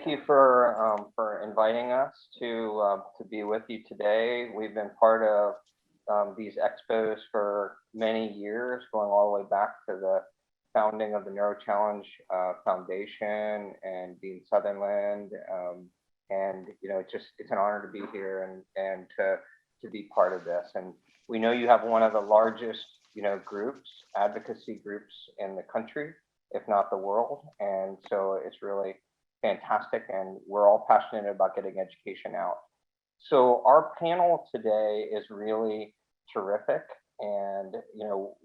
you for inviting us to be with you today. We've been part of these expos for many years, going all the way back to the founding of the Neuro Challenge Foundation and Dean Sutherland. And it's an honor to be here and to be part of this. And we know you have one of the largest groups, advocacy groups in the country, if not the world. And so it's really fantastic, and we're all passionate about getting education out. So our panel today is really terrific, and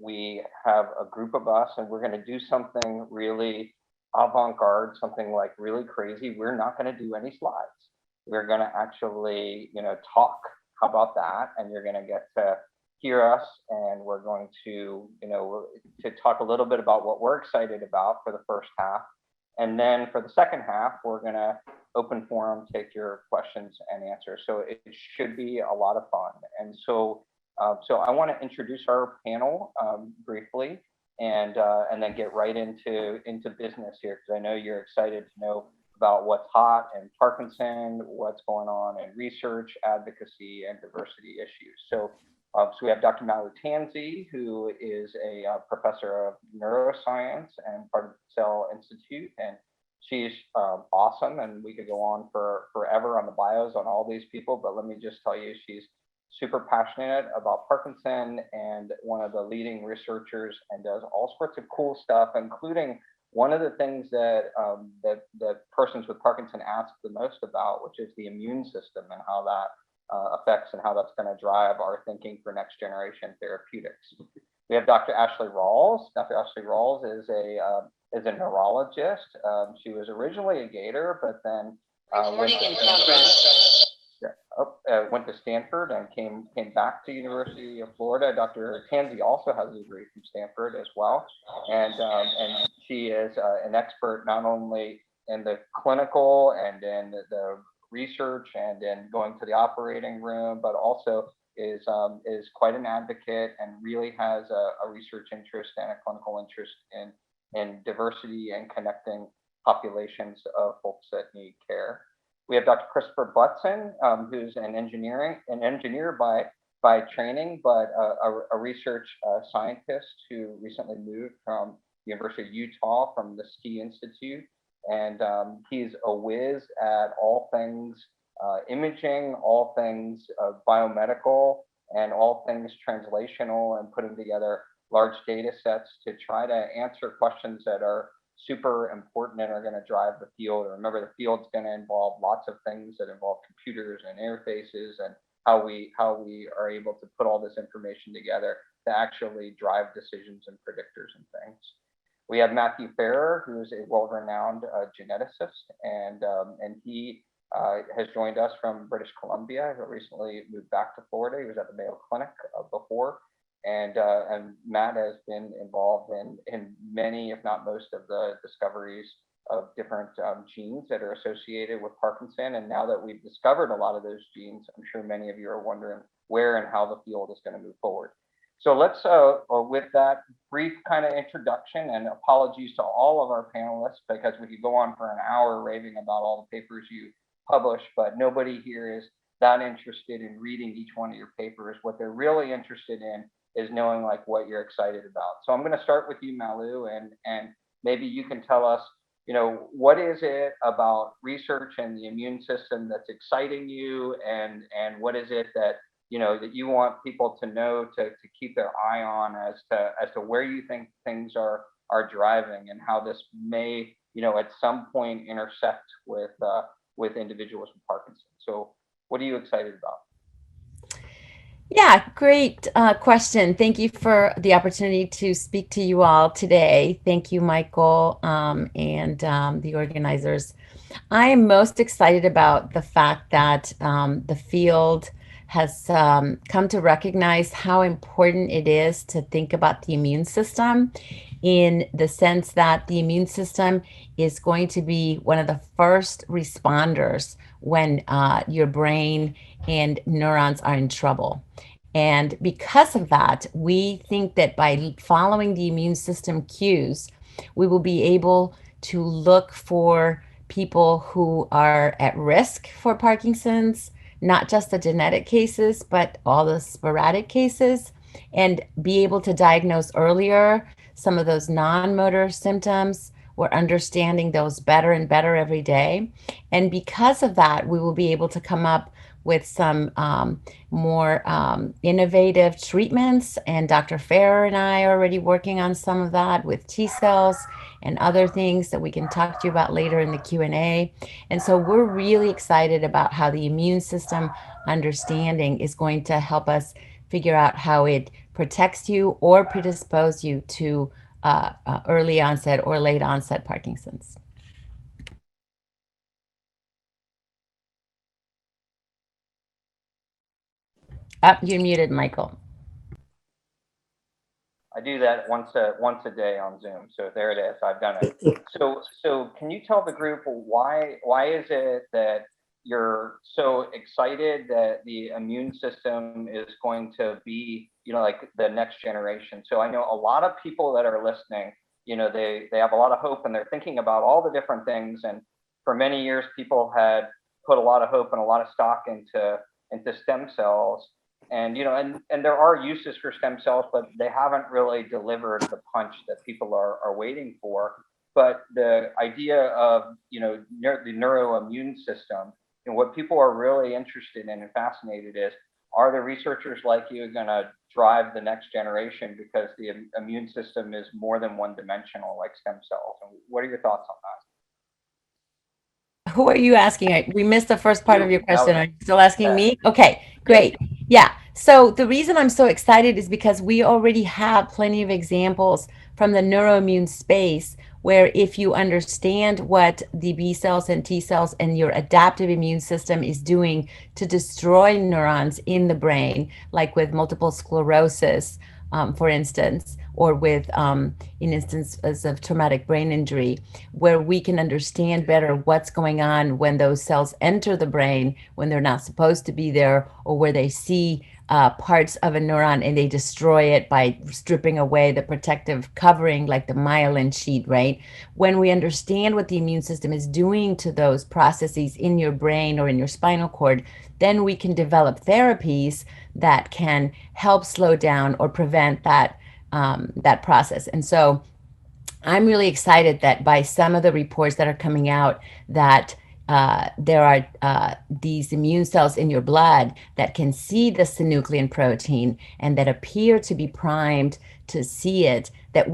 we have a group of us, and we're going to do something really avant-garde, something like really crazy. We're not going to do any slides. We're going to actually talk. How about that? And you're going to get to hear us, and we're going to to talk a little bit about what we're excited about for the first half. And then for the second half, we're going to open forum, take your questions and answers. So it should be a lot of fun. And so I want to introduce our panel briefly, and then get right into business here, because I know you're excited to know about what's hot in Parkinson, what's going on in research, advocacy, and diversity issues. So we have Dr. Malú Tansey, who is a professor of neuroscience and part of the Cell Institute, and she's awesome, and we could go on forever on the bios on all these people, but let me just tell you, she's super passionate about Parkinson and one of the leading researchers, and does all sorts of cool stuff, including one of the things that that persons with Parkinson ask the most about, which is the immune system and how that effects and how that's going to drive our thinking for next generation therapeutics. We have Dr. Ashley Rawls. Dr. Ashley Rawls is a neurologist. She was originally a Gator, but then went to Stanford and came back to University of Florida. Dr. Tansey also has a degree from Stanford as well, and she is an expert not only in the clinical and in the research and in going to the operating room, but also is quite an advocate and really has a research interest and a clinical interest in diversity and connecting populations of folks that need care. We have Dr. Christopher Butson, who's an engineer by training, but a research scientist who recently moved from the University of Utah from the Ski Institute. And he's a whiz at all things imaging, all things biomedical, and all things translational, and putting together large data sets to try to answer questions that are super important and are going to drive the field. Remember, the field's going to involve lots of things that involve computers and interfaces, and how we are able to put all this information together to actually drive decisions and predictors and things. We have Matthew Ferrer, who's a world-renowned geneticist, and he has joined us from British Columbia. He recently moved back to Florida. He was at the Mayo Clinic before, and Matt has been involved in many, if not most, of the discoveries of different genes that are associated with Parkinson. And now that we've discovered a lot of those genes, I'm sure many of you are wondering where and how the field is going to move forward. So let's, with that brief kind of introduction, and apologies to all of our panelists, because we could go on for an hour raving about all the papers you publish, but nobody here is that interested in reading each one of your papers. What they're really interested in is knowing like what you're excited about. So I'm going to start with you, Malú, and maybe you can tell us, what is it about research and the immune system that's exciting you, and what is it that that you want people to know to keep their eye on as to where you think things are driving, and how this may at some point intersect with individuals with Parkinson's. So what are you excited about? Yeah, great question. Thank you for the opportunity to speak to you all today. Thank you, Michael, and the organizers. I am most excited about the fact that the field has come to recognize how important it is to think about the immune system, in the sense that the immune system is going to be one of the first responders when your brain and neurons are in trouble. And because of that, we think that by following the immune system cues, we will be able to look for people who are at risk for Parkinson's, not just the genetic cases, but all the sporadic cases, and be able to diagnose earlier some of those non-motor symptoms. We're understanding those better and better every day. And because of that, we will be able to come up with some more innovative treatments. And Dr. Ferrer and I are already working on some of that with T cells and other things that we can talk to you about later in the Q&A. And so we're really excited about how the immune system understanding is going to help us figure out how it protects you or predispose you to early onset or late onset Parkinson's. You're muted, Michael. I do that once a day on Zoom. So there it is. I've done it. So can you tell the group why is it that you're so excited that the immune system is going to be, like the next generation? So I know a lot of people that are listening, they have a lot of hope and they're thinking about all the different things. And for many years, people had put a lot of hope and a lot of stock into stem cells. And there are uses for stem cells, but they haven't really delivered the punch that people are waiting for. But the idea of the neuroimmune system, and what people are really interested in and fascinated is, are the researchers like you going to drive the next generation, because the immune system is more than one dimensional like stem cells? And what are your thoughts on that? Who are you asking? We missed the first part of your question. Are you still asking me? Okay, great. Yeah. Yeah. So the reason I'm so excited is because we already have plenty of examples from the neuroimmune space where, if you understand what the B cells and T cells and your adaptive immune system is doing to destroy neurons in the brain, like with multiple sclerosis, for instance, or with in instances of traumatic brain injury, where we can understand better what's going on when those cells enter the brain when they're not supposed to be there, or where they see parts of a neuron and they destroy it by stripping away the protective covering, like the myelin sheet, right? When we understand what the immune system is doing to those processes in your brain or in your spinal cord, then we can develop therapies that can help slow down or prevent that process. And so I'm really excited that by some of the reports that are coming out, that there are these immune cells in your blood that can see the synuclein protein and that appear to be primed to see it, that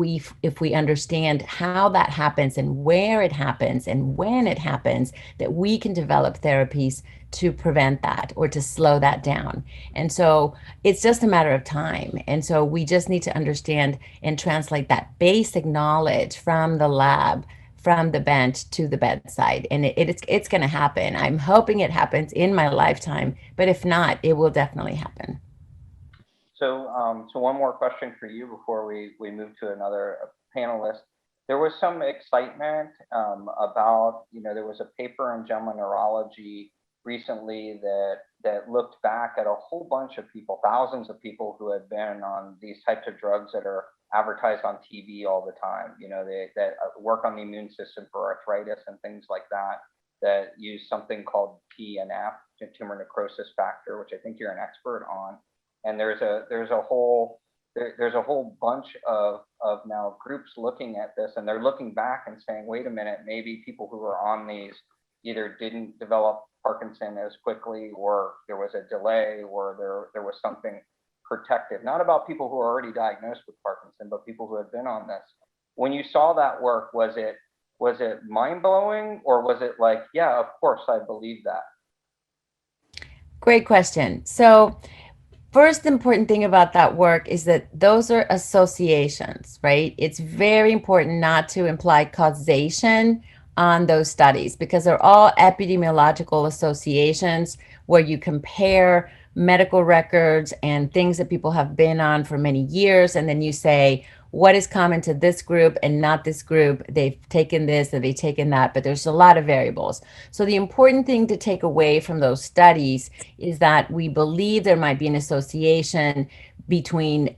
if we understand how that happens and where it happens and when it happens, that we can develop therapies to prevent that or to slow that down. And so it's just a matter of time. And so we just need to understand and translate that basic knowledge from the lab, from the bench to the bedside. And it's going to happen. I'm hoping it happens in my lifetime, but if not, it will definitely happen. So one more question for you before we move to another panelist. There was some excitement about, there was a paper in JAMA Neurology recently that looked back at a whole bunch of people, thousands of people who had been on these types of drugs that are advertised on TV all the time, that work on the immune system for arthritis and things like that use something called TNF, tumor necrosis factor, which I think you're an expert on. And there's a whole bunch of now groups looking at this, and they're looking back and saying, wait a minute, maybe people who are on these either didn't develop Parkinson as quickly, or there was a delay, or there was something protective, not about people who are already diagnosed with Parkinson, but people who have been on this. When you saw that work, was it mind-blowing, or was it like, yeah, of course, I believe that? Great question. So first important thing about that work is that those are associations, right? It's very important not to imply causation on those studies, because they're all epidemiological associations where you compare medical records and things that people have been on for many years, and then you say, what is common to this group and not this group? They've taken this or they've taken that, but there's a lot of variables. So the important thing to take away from those studies is that we believe there might be an association between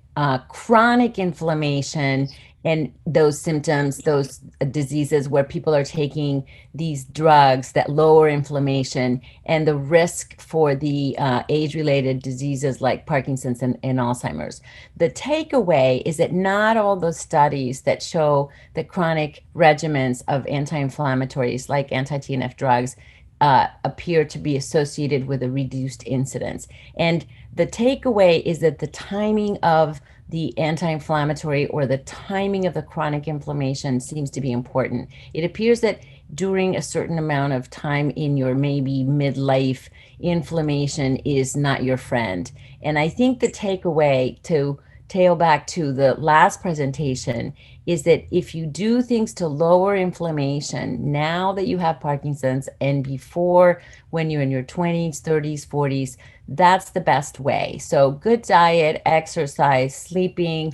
chronic inflammation and those symptoms, those diseases where people are taking these drugs that lower inflammation, and the risk for the age-related diseases like Parkinson's and Alzheimer's. The takeaway is that not all those studies that show that chronic regimens of anti-inflammatories like anti-TNF drugs appear to be associated with a reduced incidence. And the takeaway is that the timing of the anti-inflammatory or the timing of the chronic inflammation seems to be important. It appears that during a certain amount of time in your maybe midlife, inflammation is not your friend. And I think the takeaway, to tail back to the last presentation, is that if you do things to lower inflammation now that you have Parkinson's and before, when you're in your 20s, 30s, 40s, that's the best way. So good diet, exercise, sleeping,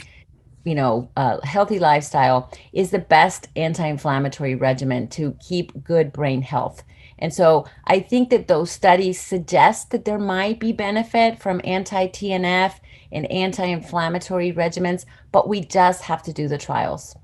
healthy lifestyle is the best anti-inflammatory regimen to keep good brain health. And so I think that those studies suggest that there might be benefit from anti-TNF and anti-inflammatory regimens, but we just have to do the trials.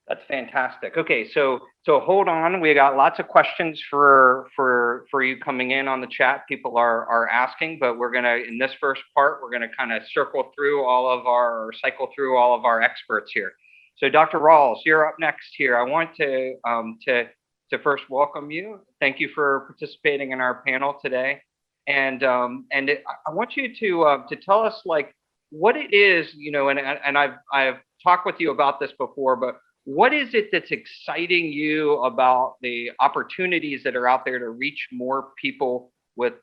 That's fantastic. Okay, so hold on. We got lots of questions for you coming in on the chat. People are asking, but we're gonna, in this first part, we're gonna kind of cycle through all of our experts here. So Dr. Rawls, you're up next here. I want to first welcome you. Thank you for participating in our panel today, and I want you to tell us like what it is, and I've talked with you about this before, but what is it that's exciting you about the opportunities that are out there to reach more people with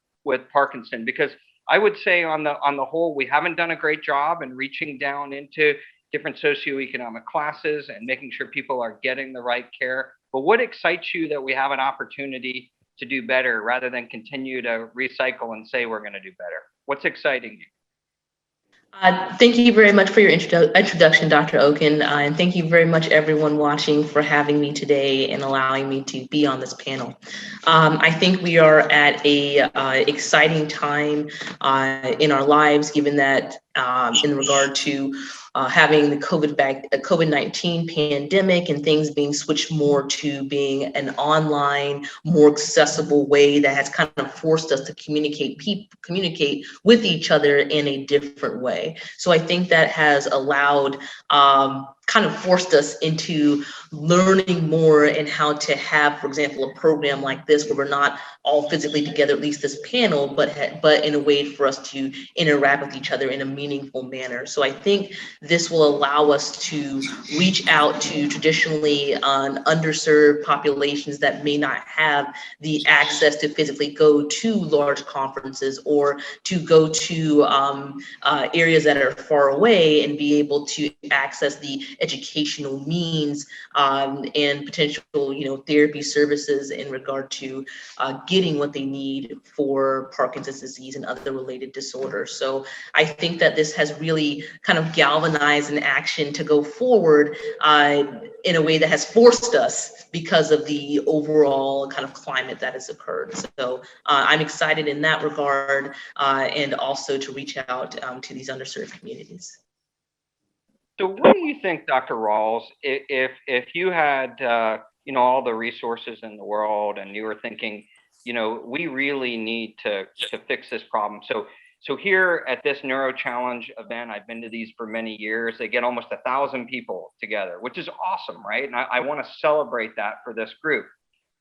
Parkinson? Because I would say on the whole, we haven't done a great job in reaching down into different socioeconomic classes and making sure people are getting the right care. But what excites you that we have an opportunity to do better rather than continue to recycle and say we're going to do better? What's exciting you? Thank you very much for your introduction, Dr. Okun, and thank you very much everyone watching for having me today and allowing me to be on this panel. I think we are at a exciting time in our lives, given that in regard to having the COVID-19 pandemic and things being switched more to being an online, more accessible way that has kind of forced us to communicate with each other in a different way. So I think that has allowed, kind of forced us into learning more and how to have, for example, a program like this where we're not all physically together, at least this panel, but in a way for us to interact with each other in a meaningful manner. So I think this will allow us to reach out to traditionally underserved populations that may not have the access to physically go to large conferences or to go to areas that are far away and be able to access the educational means and potential, therapy services in regard to getting what they need for Parkinson's disease and other related disorders. So I think that this has really kind of galvanized an action to go forward in a way that has forced us because of the overall kind of climate that has occurred. So I'm excited in that regard and also to reach out to these underserved communities. So what do you think, Dr. Rawls, if you had all the resources in the world and you were thinking, we really need to fix this problem. So here at this Neuro Challenge event, I've been to these for many years. They get almost 1,000 people together, which is awesome, right? And I want to celebrate that for this group.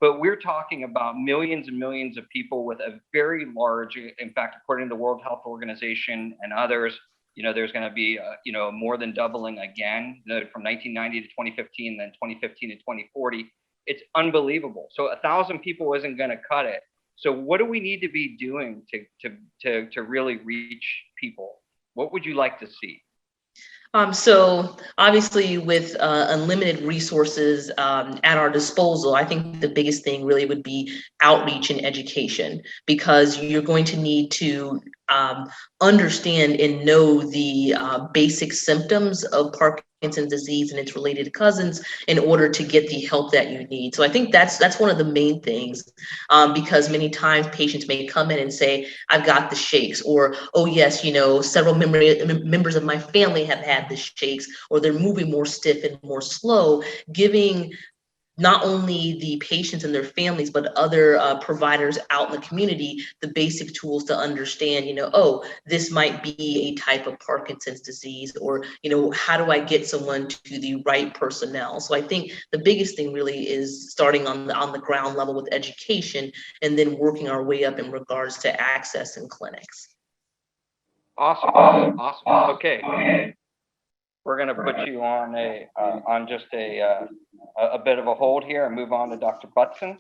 But we're talking about millions and millions of people with a very large, in fact, according to the World Health Organization and others, there's going to be, more than doubling again from 1990 to 2015, then 2015 to 2040. It's unbelievable. So 1,000 people isn't going to cut it. So what do we need to be doing to really reach people? What would you like to see? So obviously with unlimited resources at our disposal, I think the biggest thing really would be outreach and education, because you're going to need to understand and know the basic symptoms of Parkinson's disease and its related cousins in order to get the help that you need. So I think that's one of the main things, because many times patients may come in and say, I've got the shakes, or, oh yes, you know, several members of my family have had the shakes, or they're moving more stiff and more slow, giving not only the patients and their families, but other providers out in the community, the basic tools to understand, you know, oh, this might be a type of Parkinson's disease, or, you know, how do I get someone to the right personnel? So I think the biggest thing really is starting on the ground level with education, and then working our way up in regards to access in clinics. Awesome. Okay. We're going to put you on just a bit of a hold here and move on to Dr. Butson.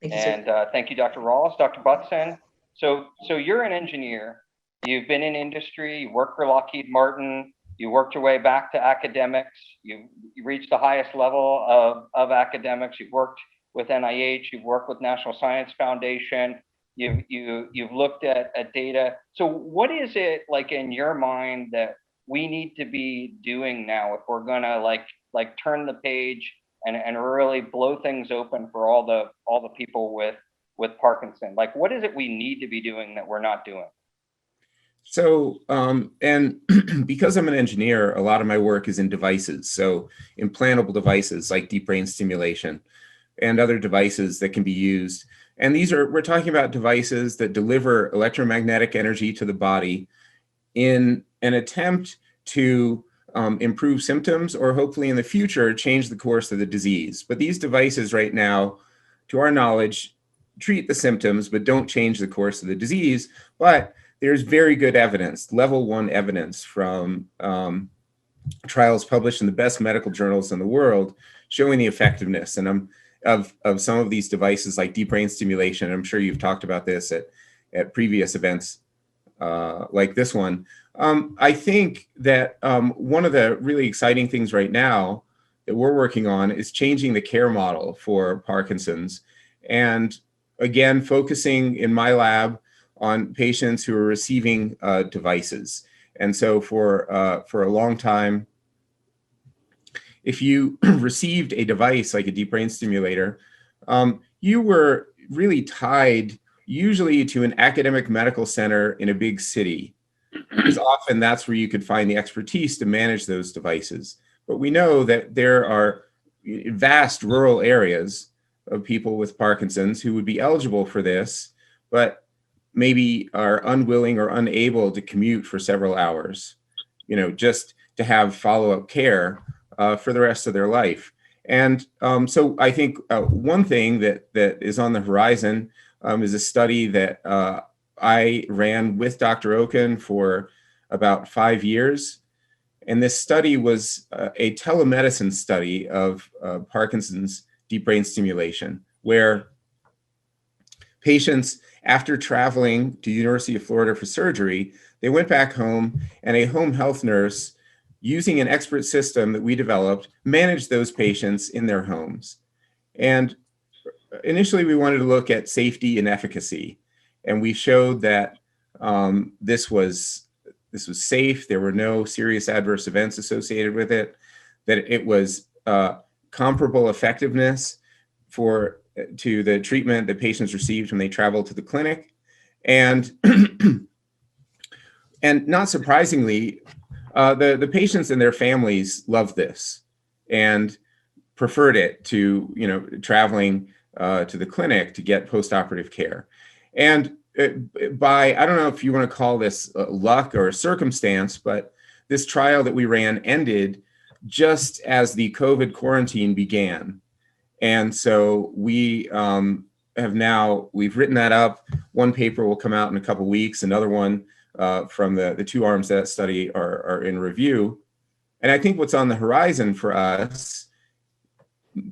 Thank you, sir. And thank you, Dr. Rawls. Dr. Butson, so you're an engineer. You've been in industry. You worked for Lockheed Martin. You worked your way back to academics. You reached the highest level of academics. You've worked with NIH. You've worked with National Science Foundation. You've looked at data. So what is it like in your mind that we need to be doing now if we're gonna like turn the page and really blow things open for all the people with Parkinson? Like, what is it we need to be doing that we're not doing? So, and because I'm an engineer, a lot of my work is in devices. So implantable devices like deep brain stimulation and other devices that can be used. And we're talking about devices that deliver electromagnetic energy to the body in an attempt to improve symptoms, or hopefully in the future, change the course of the disease. But these devices right now, to our knowledge, treat the symptoms, but don't change the course of the disease. But there's very good evidence, level 1 evidence from trials published in the best medical journals in the world, showing the effectiveness of some of these devices like deep brain stimulation. I'm sure you've talked about this at previous events like this one. I think that one of the really exciting things right now that we're working on is changing the care model for Parkinson's, and again, focusing in my lab on patients who are receiving devices. And so for a long time, if you received a device like a deep brain stimulator, you were really tied usually to an academic medical center in a big city, because often that's where you could find the expertise to manage those devices. But we know that there are vast rural areas of people with Parkinson's who would be eligible for this, but maybe are unwilling or unable to commute for several hours, you know, just to have follow-up care for the rest of their life. And so I think one thing that is on the horizon is a study that I ran with Dr. Okun for about 5 years. And this study was a telemedicine study of Parkinson's deep brain stimulation, where patients, after traveling to University of Florida for surgery, they went back home, and a home health nurse, using an expert system that we developed, managed those patients in their homes. And initially we wanted to look at safety and efficacy. And we showed that this was safe. There were no serious adverse events associated with it, that it was comparable effectiveness to the treatment that patients received when they traveled to the clinic. And, and not surprisingly, the patients and their families loved this and preferred it to, you know, traveling to the clinic to get post-operative care. And by, I don't know if you want to call this luck or circumstance, but this trial that we ran ended just as the COVID quarantine began. And so we we've written that up. One paper will come out in a couple of weeks. Another one from the two arms of that study are in review. And I think what's on the horizon for us,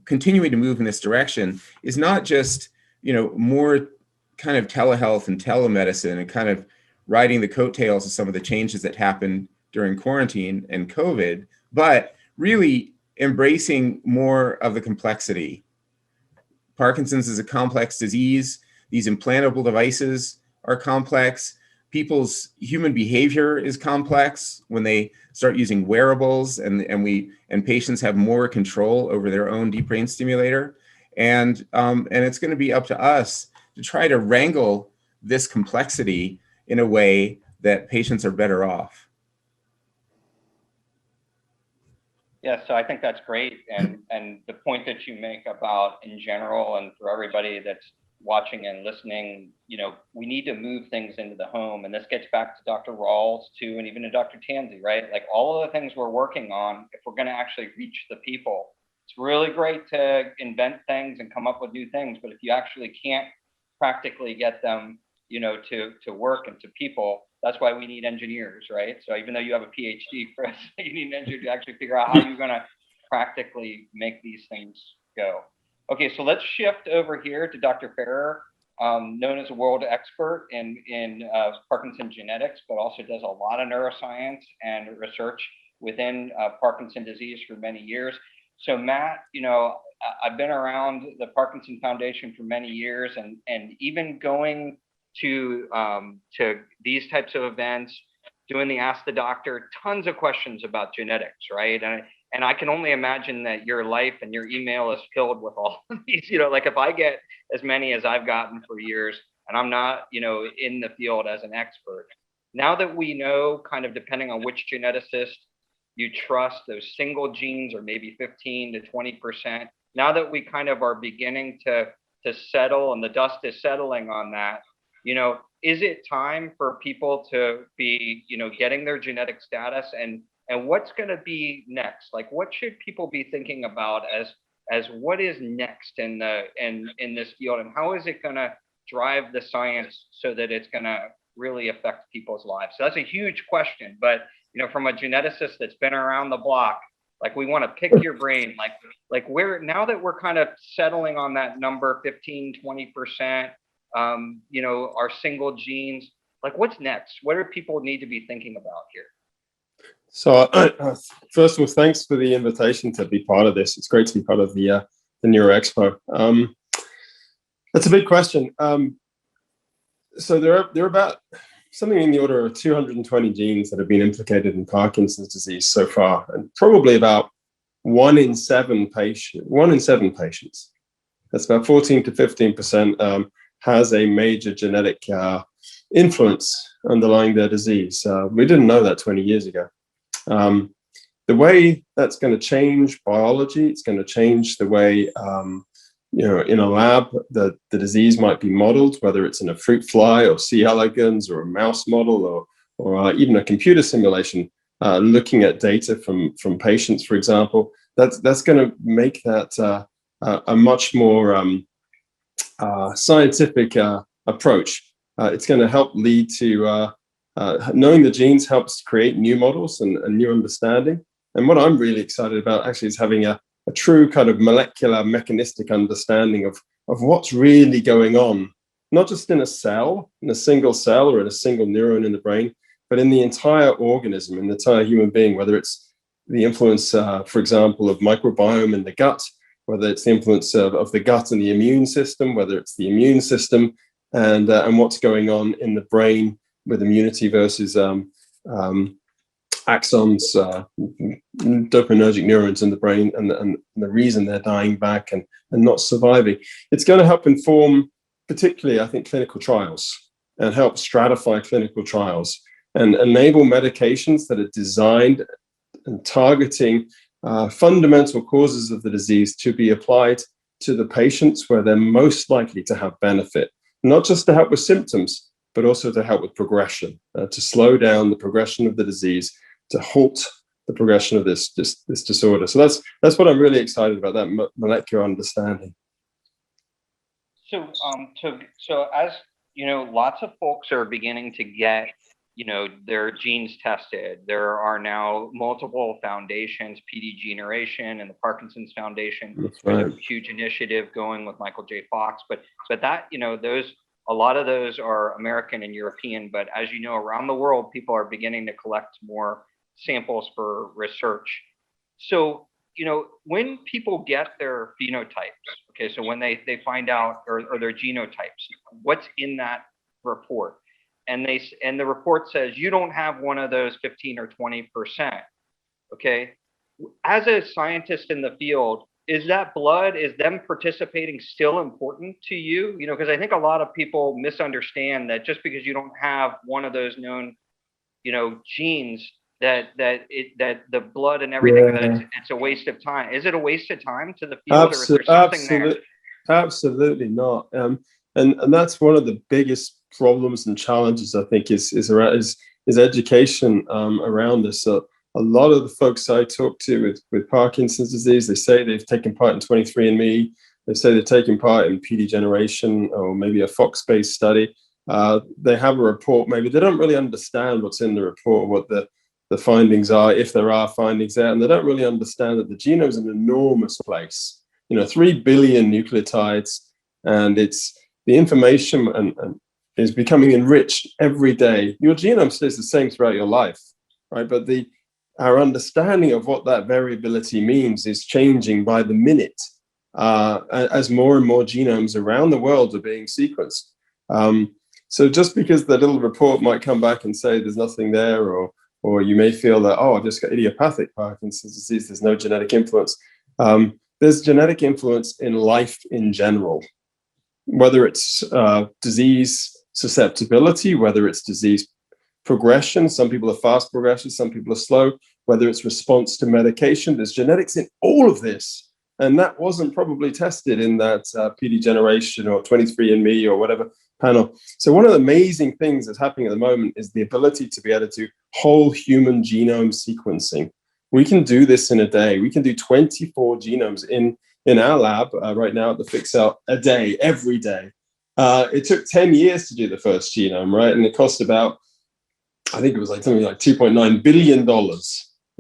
continuing to move in this direction, is not just, you know, more kind of telehealth and telemedicine and kind of riding the coattails of some of the changes that happened during quarantine and COVID, but really embracing more of the complexity. Parkinson's is a complex disease. These implantable devices are complex. people's human behavior is complex when they start using wearables, and patients have more control over their own deep brain stimulator. And it's going to be up to us to try to wrangle this complexity in a way that patients are better off. Yeah, so I think that's great. And the point that you make about, in general, and for everybody that's watching and listening, we need to move things into the home. And this gets back to Dr. Rawls too, and even to Dr. Tansey, right? Like all of the things we're working on, if we're going to actually reach the people, it's really great to invent things and come up with new things. But if you actually can't practically get them, to work and to people, that's why we need engineers, right? So even though you have a PhD, Chris, you need an engineer to actually figure out how you're going to practically make these things go. Okay, so let's shift over here to Dr. Ferrer, known as a world expert in Parkinson's genetics, but also does a lot of neuroscience and research within Parkinson's disease for many years. So Matt, I've been around the Parkinson Foundation for many years, and even going to these types of events, doing the Ask the Doctor, tons of questions about genetics, right? And I can only imagine that your life and your email is filled with all of these, like if I get as many as I've gotten for years, and I'm not, in the field as an expert. Now that we know, kind of depending on which geneticist you trust, those single genes are maybe 15 to 20%. Now that we kind of are beginning to settle and the dust is settling on that, is it time for people to be, getting their genetic status, and what's going to be next? Like, what should people be thinking about as what is next in this field, and how is it going to drive the science so that it's going to really affect people's lives? So that's a huge question, but from a geneticist that's been around the block, like, we want to pick your brain, like where, now that we're kind of settling on that number, 15, 20%, our single genes, like, what's next? What do people need to be thinking about here? So first of all, thanks for the invitation to be part of this. It's great to be part of the Neuro Expo. That's a big question. So there are about something in the order of 220 genes that have been implicated in Parkinson's disease so far, and probably about 1 in 7 patients. That's about 14 to 15%. Has a major genetic influence underlying their disease. We didn't know that 20 years ago. The way that's going to change biology, it's going to change the way, in a lab, the disease might be modeled, whether it's in a fruit fly or C. elegans or a mouse model or even a computer simulation, looking at data from patients, for example. That's going to make that a much more scientific approach. It's going to help lead to knowing the genes helps create new models and new understanding. And what I'm really excited about actually is having a true kind of molecular mechanistic understanding of what's really going on, not just in a cell, in a single cell or in a single neuron in the brain, but in the entire organism, in the entire human being, whether it's the influence, for example, of microbiome in the gut, whether it's the influence of the gut and the immune system, whether it's the immune system and what's going on in the brain with immunity versus axons, dopaminergic neurons in the brain, and the reason they're dying back and not surviving. It's going to help inform, particularly, I think, clinical trials, and help stratify clinical trials and enable medications that are designed and targeting fundamental causes of the disease to be applied to the patients where they're most likely to have benefit, not just to help with symptoms, but also to help with progression, to slow down the progression of the disease, to halt the progression of this disorder. So that's what I'm really excited about, that molecular understanding. So as lots of folks are beginning to get their genes tested. There are now multiple foundations, PD Generation and the Parkinson's Foundation. That's There's right. a huge initiative going with Michael J. Fox, but that a lot of those are American and European. But as you know, around the world, people are beginning to collect more samples for research. So when people get their phenotypes, okay, so when they find out or their genotypes, what's in that report? and the report says you don't have one of those 15 or 20%. Okay, as a scientist in the field, is that blood, is them participating still important to you? You know, because I think a lot of people misunderstand that just because you don't have one of those known, you know, genes, that the blood and everything, that it's a waste of time. Is it a waste of time to the field, or is there something there? Absolutely not. And that's one of the biggest problems and challenges, I think, is education around this. So a lot of the folks I talk to with Parkinson's disease, they say they've taken part in 23andMe. They say they're taking part in PD generation or maybe a Fox-based study. They have a report, maybe they don't really understand what's in the report, what the findings are, if there are findings there, and they don't really understand that the genome is an enormous place. You know, 3 billion nucleotides, and it's the information and is becoming enriched every day. Your genome stays the same throughout your life, right? But our understanding of what that variability means is changing by the minute as more and more genomes around the world are being sequenced. So just because the little report might come back and say there's nothing there, or you may feel that, oh, I've just got idiopathic Parkinson's disease, there's no genetic influence. There's genetic influence in life in general, whether it's disease susceptibility, whether it's disease progression. Some people are fast progressors, some people are slow, whether it's response to medication. There's genetics in all of this. And that wasn't probably tested in that PD generation or 23andMe or whatever panel. So one of the amazing things that's happening at the moment is the ability to be able to do whole human genome sequencing. We can do this in a day. We can do 24 genomes in our lab right now at the FixCell a day, every day. It took 10 years to do the first genome, right? And it cost about, I think it was like something like $2.9 billion.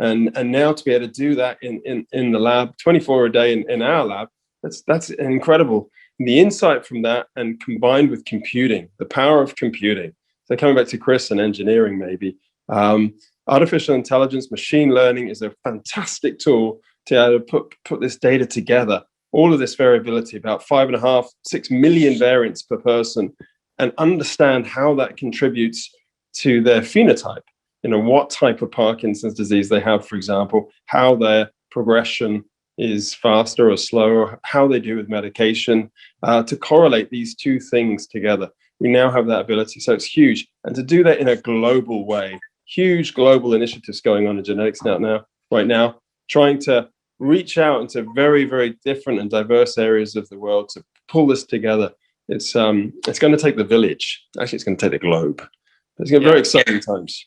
And now to be able to do that in the lab, 24 a day in our lab, that's incredible. And the insight from that, and combined with computing, the power of computing. So coming back to Chris and engineering, maybe, artificial intelligence, machine learning is a fantastic tool to be able to put this data together, all of this variability, about 5.5, 6 million variants per person, and understand how that contributes to their phenotype. You know, what type of Parkinson's disease they have, for example, how their progression is faster or slower, how they do with medication, to correlate these two things together. We now have that ability, so it's huge. And to do that in a global way, huge global initiatives going on in genetics right now, trying to reach out into very, very different and diverse areas of the world to pull this together. It's going to take the village. Actually, it's going to take the globe. It's going to be very exciting times.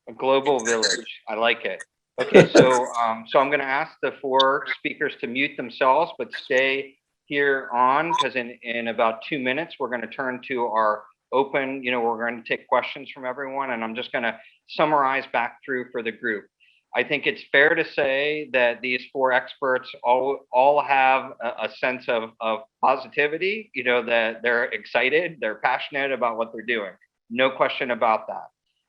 A global village. I like it. Okay, so I'm going to ask the 4 speakers to mute themselves, but stay here on, because in about 2 minutes, we're going to turn to our open, we're going to take questions from everyone, and I'm just going to summarize back through for the group. I think it's fair to say that these 4 experts all have a sense of positivity, that they're excited, they're passionate about what they're doing. No question about that.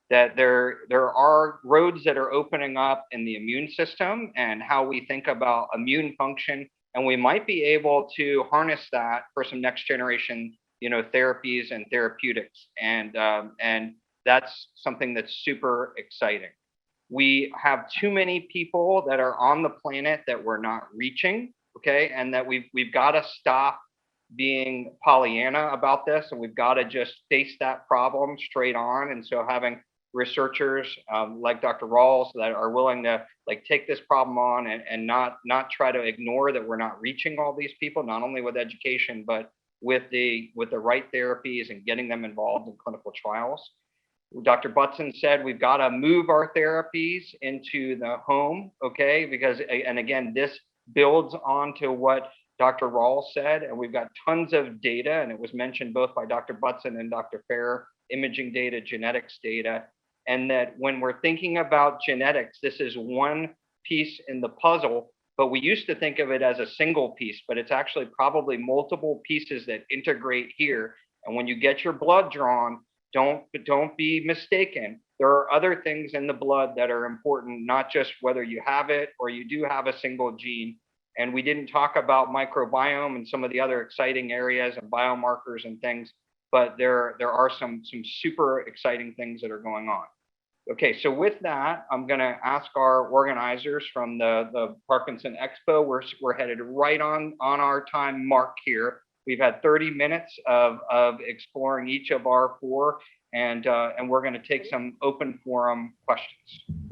That there are roads that are opening up in the immune system and how we think about immune function, and we might be able to harness that for some next generation, therapies and therapeutics, and that's something that's super exciting. We have too many people that are on the planet that we're not reaching, okay, and that we've got to stop being Pollyanna about this, and we've got to just face that problem straight on. And so having researchers like Dr. Rawls that are willing to take this problem on and not try to ignore that we're not reaching all these people, not only with education, but with the right therapies and getting them involved in clinical trials. Dr. Butson said we've got to move our therapies into the home, okay? Because, and again, this builds on to what Dr. Rawls said, and we've got tons of data, and it was mentioned both by Dr. Butson and Dr. Ferrer, imaging data, genetics data, and that when we're thinking about genetics, this is one piece in the puzzle, but we used to think of it as a single piece, but it's actually probably multiple pieces that integrate here. And when you get your blood drawn, don't be mistaken. There are other things in the blood that are important, not just whether you have it or you do have a single gene. And we didn't talk about microbiome and some of the other exciting areas and biomarkers and things. but there are some super exciting things that are going on. Okay, so with that, I'm going to ask our organizers from the Parkinson Expo. We're headed right on our time mark here. We've had 30 minutes of exploring each of our four, and we're going to take some open forum questions.